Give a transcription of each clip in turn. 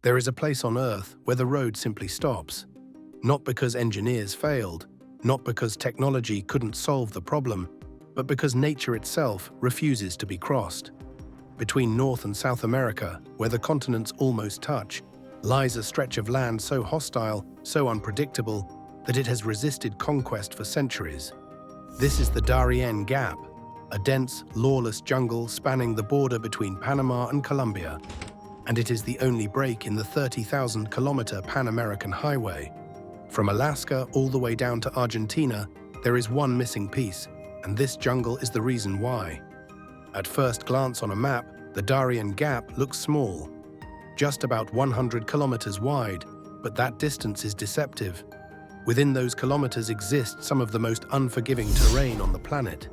There is a place on Earth where the road simply stops. Not because engineers failed, not because technology couldn't solve the problem, but because nature itself refuses to be crossed. Between North and South America, where the continents almost touch, lies a stretch of land so hostile, so unpredictable, that it has resisted conquest for centuries. This is the Darién Gap, a dense, lawless jungle spanning the border between Panama and Colombia. And it is the only break in the 30,000-kilometer Pan-American highway. From Alaska all the way down to Argentina, there is one missing piece, and this jungle is the reason why. At first glance on a map, the Darién Gap looks small, just about 100 kilometers wide, but that distance is deceptive. Within those kilometers exist some of the most unforgiving terrain on the planet.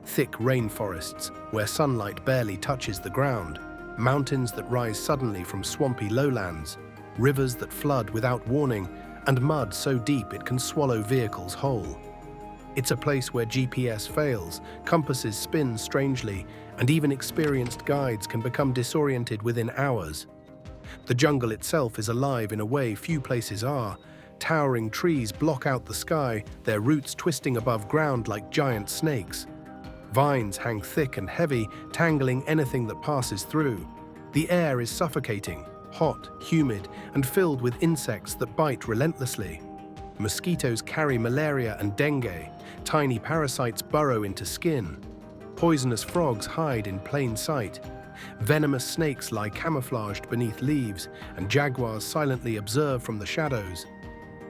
Thick rainforests, where sunlight barely touches the ground, mountains that rise suddenly from swampy lowlands, rivers that flood without warning, and mud so deep it can swallow vehicles whole. It's a place where GPS fails, compasses spin strangely, and even experienced guides can become disoriented within hours. The jungle itself is alive in a way few places are. Towering trees block out the sky, their roots twisting above ground like giant snakes. Vines hang thick and heavy, tangling anything that passes through. The air is suffocating, hot, humid, and filled with insects that bite relentlessly. Mosquitoes carry malaria and dengue. Tiny parasites burrow into skin. Poisonous frogs hide in plain sight. Venomous snakes lie camouflaged beneath leaves, and jaguars silently observe from the shadows.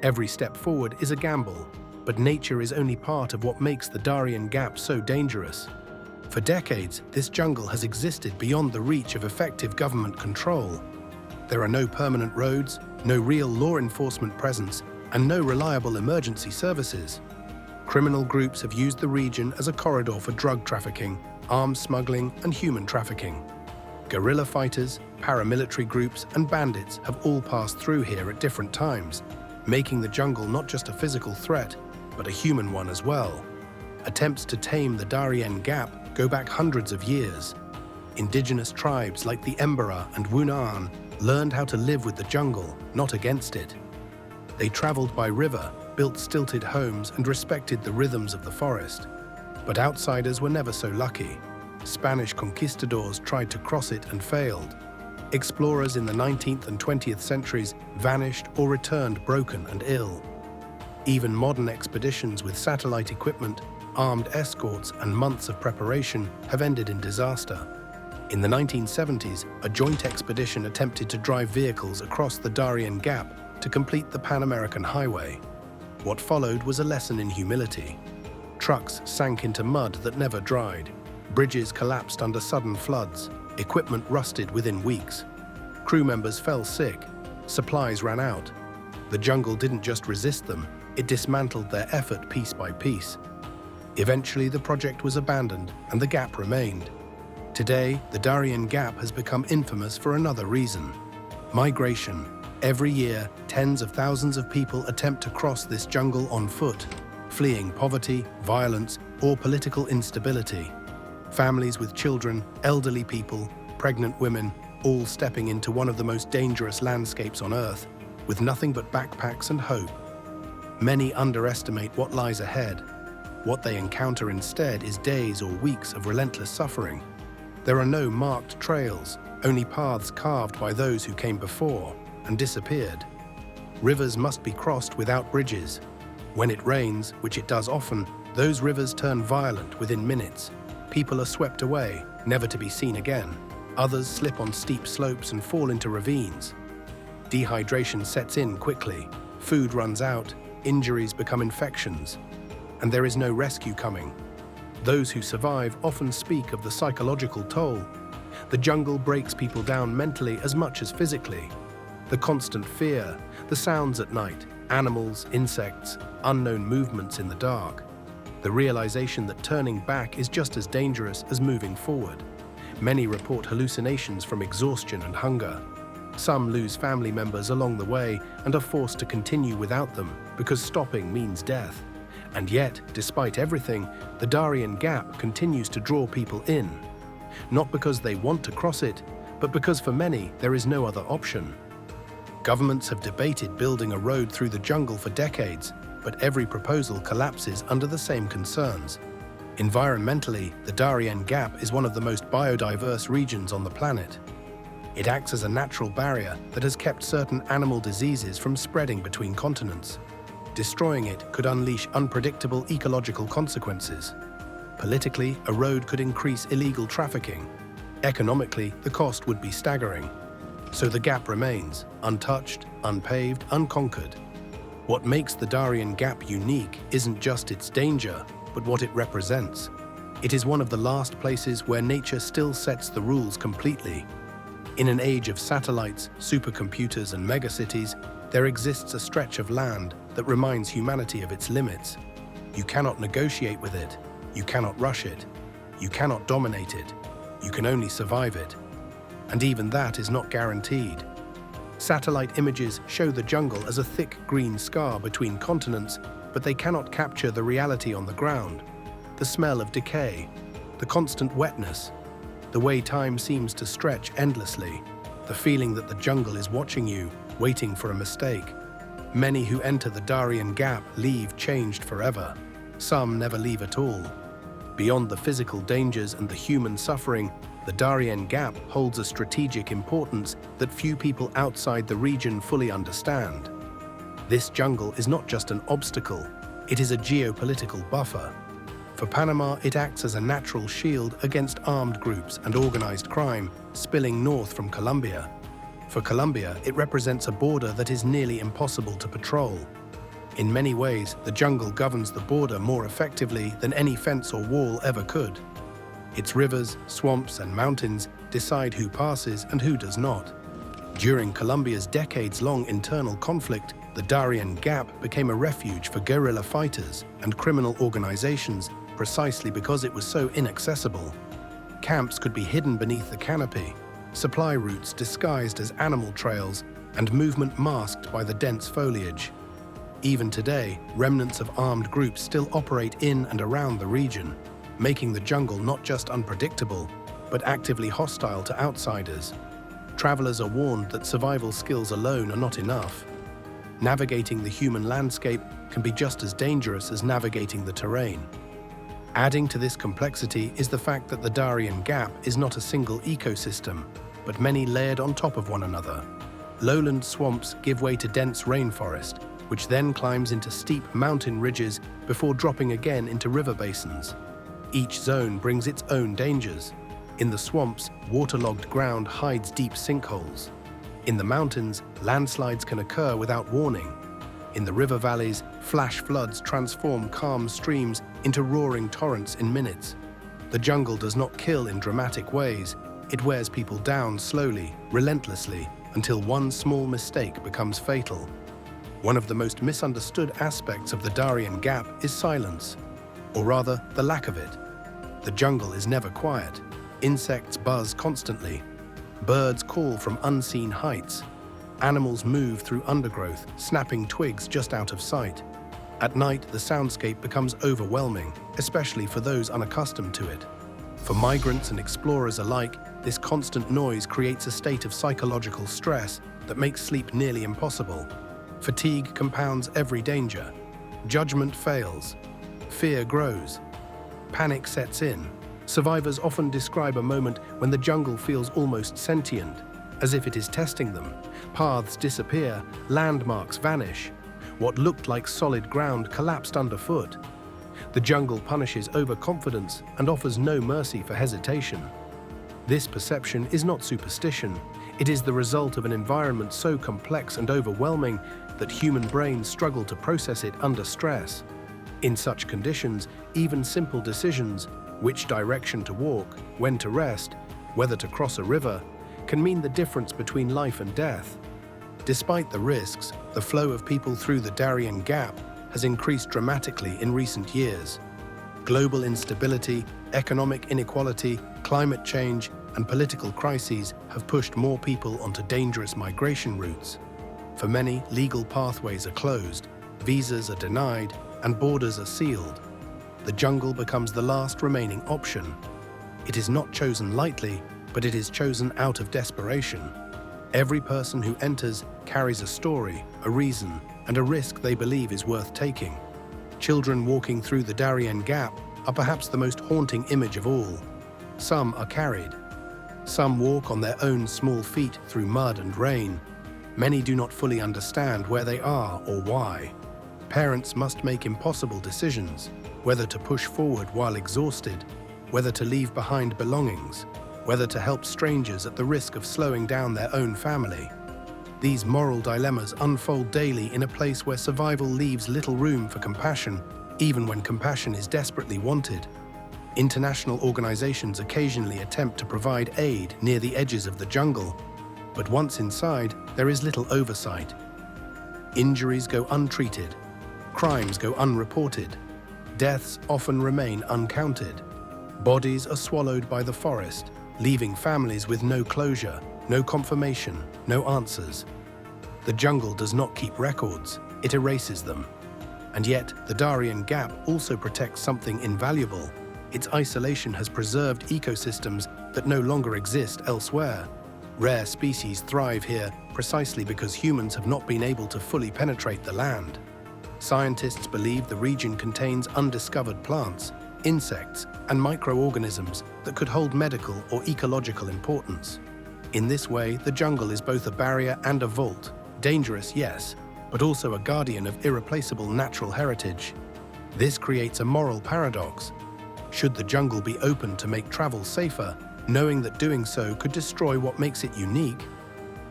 Every step forward is a gamble, but nature is only part of what makes the Darién Gap so dangerous. For decades, this jungle has existed beyond the reach of effective government control. There are no permanent roads, no real law enforcement presence, and no reliable emergency services. Criminal groups have used the region as a corridor for drug trafficking, arms smuggling, and human trafficking. Guerrilla fighters, paramilitary groups, and bandits have all passed through here at different times, making the jungle not just a physical threat, but a human one as well. Attempts to tame the Darién Gap go back hundreds of years. Indigenous tribes like the Embera and Wunaan learned how to live with the jungle, not against it. They traveled by river, built stilted homes, and respected the rhythms of the forest. But outsiders were never so lucky. Spanish conquistadors tried to cross it and failed. Explorers in the 19th and 20th centuries vanished or returned broken and ill. Even modern expeditions with satellite equipment, armed escorts, and months of preparation have ended in disaster. In the 1970s, a joint expedition attempted to drive vehicles across the Darién Gap to complete the Pan-American Highway. What followed was a lesson in humility. Trucks sank into mud that never dried. Bridges collapsed under sudden floods. Equipment rusted within weeks. Crew members fell sick. Supplies ran out. The jungle didn't just resist them, it dismantled their effort piece by piece. Eventually, the project was abandoned and the gap remained. Today, the Darién Gap has become infamous for another reason: migration. Every year, tens of thousands of people attempt to cross this jungle on foot, fleeing poverty, violence, or political instability. Families with children, elderly people, pregnant women, all stepping into one of the most dangerous landscapes on Earth, with nothing but backpacks and hope. Many underestimate what lies ahead. What they encounter instead is days or weeks of relentless suffering. There are no marked trails, only paths carved by those who came before and disappeared. Rivers must be crossed without bridges. When it rains, which it does often, those rivers turn violent within minutes. People are swept away, never to be seen again. Others slip on steep slopes and fall into ravines. Dehydration sets in quickly. Food runs out, injuries become infections, and there is no rescue coming. Those who survive often speak of the psychological toll. The jungle breaks people down mentally as much as physically. The constant fear, the sounds at night, animals, insects, unknown movements in the dark. The realization that turning back is just as dangerous as moving forward. Many report hallucinations from exhaustion and hunger. Some lose family members along the way and are forced to continue without them because stopping means death. And yet, despite everything, the Darién Gap continues to draw people in. Not because they want to cross it, but because for many there is no other option. Governments have debated building a road through the jungle for decades, but every proposal collapses under the same concerns. Environmentally, the Darién Gap is one of the most biodiverse regions on the planet. It acts as a natural barrier that has kept certain animal diseases from spreading between continents. Destroying it could unleash unpredictable ecological consequences. Politically, a road could increase illegal trafficking. Economically, the cost would be staggering. So the gap remains, untouched, unpaved, unconquered. What makes the Darién Gap unique isn't just its danger, but what it represents. It is one of the last places where nature still sets the rules completely. In an age of satellites, supercomputers, and megacities, there exists a stretch of land that reminds humanity of its limits. You cannot negotiate with it. You cannot rush it. You cannot dominate it. You can only survive it. And even that is not guaranteed. Satellite images show the jungle as a thick green scar between continents, but they cannot capture the reality on the ground. The smell of decay, the constant wetness, the way time seems to stretch endlessly, the feeling that the jungle is watching you, waiting for a mistake. Many who enter the Darién Gap leave changed forever. Some never leave at all. Beyond the physical dangers and the human suffering, the Darién Gap holds a strategic importance that few people outside the region fully understand. This jungle is not just an obstacle, it is a geopolitical buffer. For Panama, it acts as a natural shield against armed groups and organized crime spilling north from Colombia. For Colombia, it represents a border that is nearly impossible to patrol. In many ways, the jungle governs the border more effectively than any fence or wall ever could. Its rivers, swamps, and mountains decide who passes and who does not. During Colombia's decades-long internal conflict, the Darién Gap became a refuge for guerrilla fighters and criminal organizations precisely because it was so inaccessible. Camps could be hidden beneath the canopy, supply routes disguised as animal trails, and movement masked by the dense foliage. Even today, remnants of armed groups still operate in and around the region, making the jungle not just unpredictable, but actively hostile to outsiders. Travelers are warned that survival skills alone are not enough. Navigating the human landscape can be just as dangerous as navigating the terrain. Adding to this complexity is the fact that the Darién Gap is not a single ecosystem, but many layered on top of one another. Lowland swamps give way to dense rainforest, which then climbs into steep mountain ridges before dropping again into river basins. Each zone brings its own dangers. In the swamps, waterlogged ground hides deep sinkholes. In the mountains, landslides can occur without warning. In the river valleys, flash floods transform calm streams into roaring torrents in minutes. The jungle does not kill in dramatic ways. It wears people down slowly, relentlessly, until one small mistake becomes fatal. One of the most misunderstood aspects of the Darién Gap is silence, or rather, the lack of it. The jungle is never quiet. Insects buzz constantly. Birds call from unseen heights. Animals move through undergrowth, snapping twigs just out of sight. At night, the soundscape becomes overwhelming, especially for those unaccustomed to it. For migrants and explorers alike, this constant noise creates a state of psychological stress that makes sleep nearly impossible. Fatigue compounds every danger. Judgment fails. Fear grows. Panic sets in. Survivors often describe a moment when the jungle feels almost sentient, as if it is testing them. Paths disappear, landmarks vanish. What looked like solid ground collapsed underfoot. The jungle punishes overconfidence and offers no mercy for hesitation. This perception is not superstition. It is the result of an environment so complex and overwhelming that human brains struggle to process it under stress. In such conditions, even simple decisions, which direction to walk, when to rest, whether to cross a river, can mean the difference between life and death. Despite the risks, the flow of people through the Darién Gap has increased dramatically in recent years. Global instability, economic inequality, climate change, and political crises have pushed more people onto dangerous migration routes. For many, legal pathways are closed, visas are denied, and borders are sealed. The jungle becomes the last remaining option. It is not chosen lightly, but it is chosen out of desperation. Every person who enters carries a story, a reason, and a risk they believe is worth taking. Children walking through the Darién Gap are perhaps the most haunting image of all. Some are carried. Some walk on their own small feet through mud and rain. Many do not fully understand where they are or why. Parents must make impossible decisions, whether to push forward while exhausted, whether to leave behind belongings, whether to help strangers at the risk of slowing down their own family. These moral dilemmas unfold daily in a place where survival leaves little room for compassion, even when compassion is desperately wanted. International organizations occasionally attempt to provide aid near the edges of the jungle, but once inside, there is little oversight. Injuries go untreated, crimes go unreported, deaths often remain uncounted. Bodies are swallowed by the forest, leaving families with no closure, no confirmation, no answers. The jungle does not keep records, it erases them. And yet, the Darién Gap also protects something invaluable. Its isolation has preserved ecosystems that no longer exist elsewhere. Rare species thrive here precisely because humans have not been able to fully penetrate the land. Scientists believe the region contains undiscovered plants, insects, and microorganisms that could hold medical or ecological importance. In this way, the jungle is both a barrier and a vault. Dangerous, yes, but also a guardian of irreplaceable natural heritage. This creates a moral paradox. Should the jungle be open to make travel safer, knowing that doing so could destroy what makes it unique?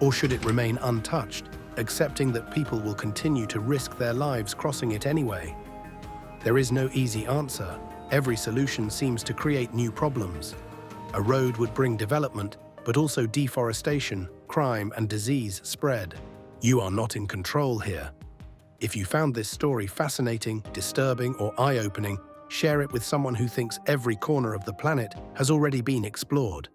Or should it remain untouched, accepting that people will continue to risk their lives crossing it anyway? There is no easy answer. Every solution seems to create new problems. A road would bring development, but also deforestation, crime, and disease spread. You are not in control here. If you found this story fascinating, disturbing, or eye-opening, share it with someone who thinks every corner of the planet has already been explored.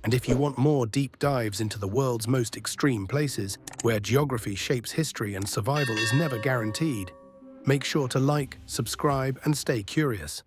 And if you want more deep dives into the world's most extreme places, where geography shapes history and survival is never guaranteed, make sure to like, subscribe, and stay curious.